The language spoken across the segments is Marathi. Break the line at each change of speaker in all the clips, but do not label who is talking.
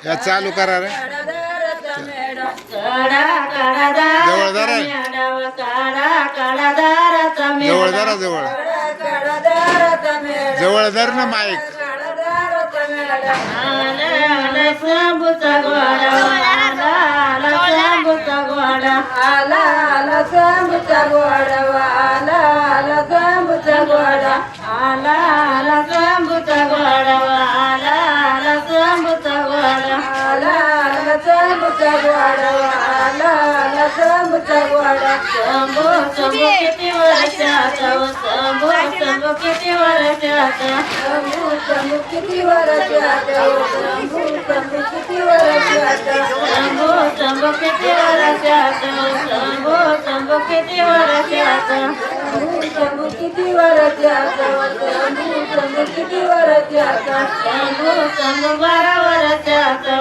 या चालू करा रे जवळ जरा जवळ जरा जवळ जवळ धर ना माईक
किती वर्षाचा किती वर्षाचा किती वर्षाचा किती वर्षाचा किती वर्षाचा किती वर्षाचा किती वर्षाचा किती वर्षाचा 12 वर्षाचा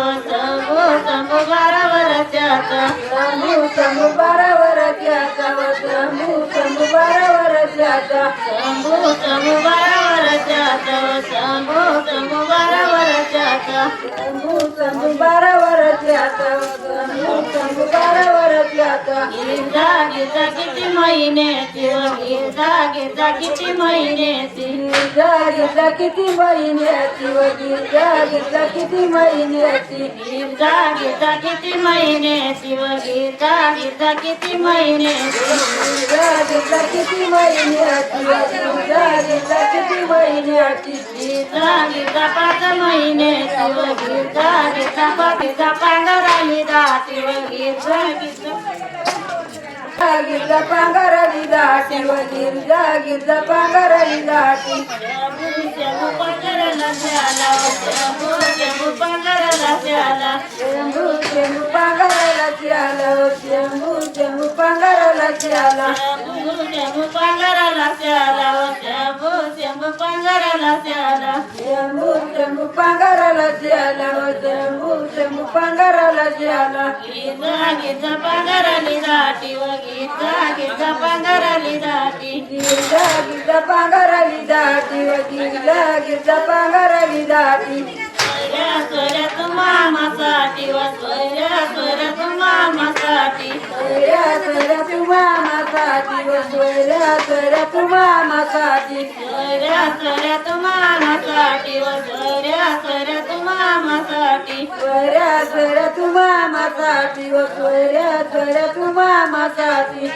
12 वर्षाचा 12 वर्षाचा 12 वर्षाचा 12 वर्षाचा 12 वर्षाचा 12 वर्षाचा 12 वर्षाचा गीता किती महिन्याची गीता किती महिन्याची गीता किती महिन्याची गीता किती महिन्याची गीता किती महिन्याची गीता किती महिन्याची गीता किती महिन्याची गीता किती महिन्याची गीता 5 महिन्याची गीता 15 दाटी गीता पांघरली दाटी गीता पांघरली दाटी पांघरला झाला पांघरला झाला पांघरला झाला पांघरला झाला पांघरला झाला पांघरला झाला पांघरला झाला पांघरला झाला गीता पांघरली दाटी गीता पांघरली दाटी गीता पांघरली दाटी गीता पांघरली दाटी सोयऱ्या तू मामासाठी सोयऱ्या तू मामासाठी सोयऱ्या तू मामासाठी सोयऱ्या तू मामासाठी सोयऱ्या तू मामासाठी सोयऱ्या तू मामासाठी सोयऱ्या तू मामासाठी सोयऱ्या तू मामासाठी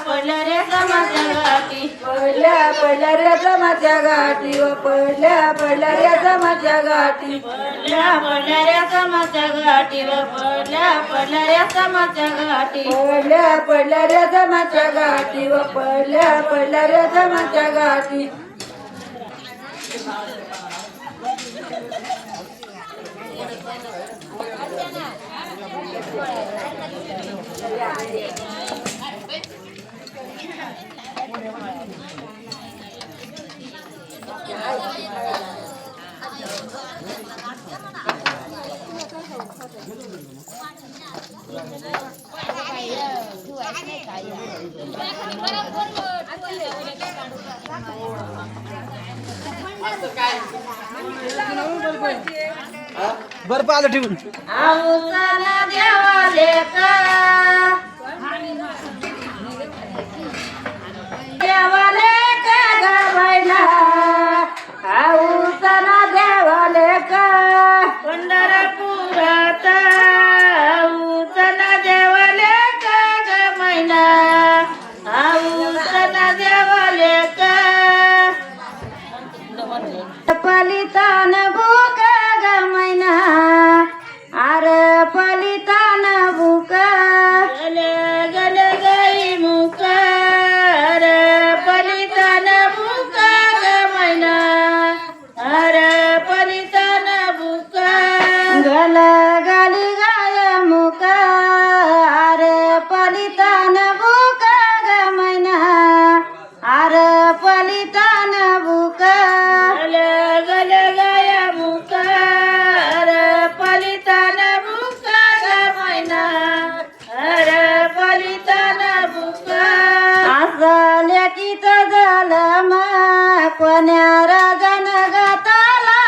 पडल्या रे समाच्या गाठी पडल्या रे समाच्या गाठी पडल्या रे समाच्या गाठी पडल्या रे समाच्या गाठी पडल्या रे समाच्या गाठी पडल्या रे समाच्या गाठी पडल्या रे समाच्या गाठी पडल्या रे समाच्या गाठी
बरं पाहिलं ठेवून
आऊसाला देवाले का देवाले का ग बाईला आऊसाला देवाले का पंढरपुरात आऊसाला देवाले का ग मैना आऊसाला देवाले का पलितान भूक ग मैना आर पलितान भूक गले गले गई मुक पलितान भूक ग मैना आर पलितान भूक गल गली गाय मुक आर पलितान भूक ग मैना आर पलितान भूक गल गाय मुक पलितान भूक ग मैना अर पलितान भूक असल्या की झालं कोण्या राजन गाताला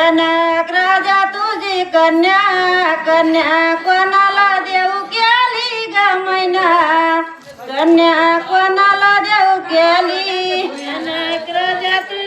जनक राजा तुझी कन्या कन्या कोणाला देऊ केली ग मैना कन्या कोणाला देऊ केली जनक राजा तुझी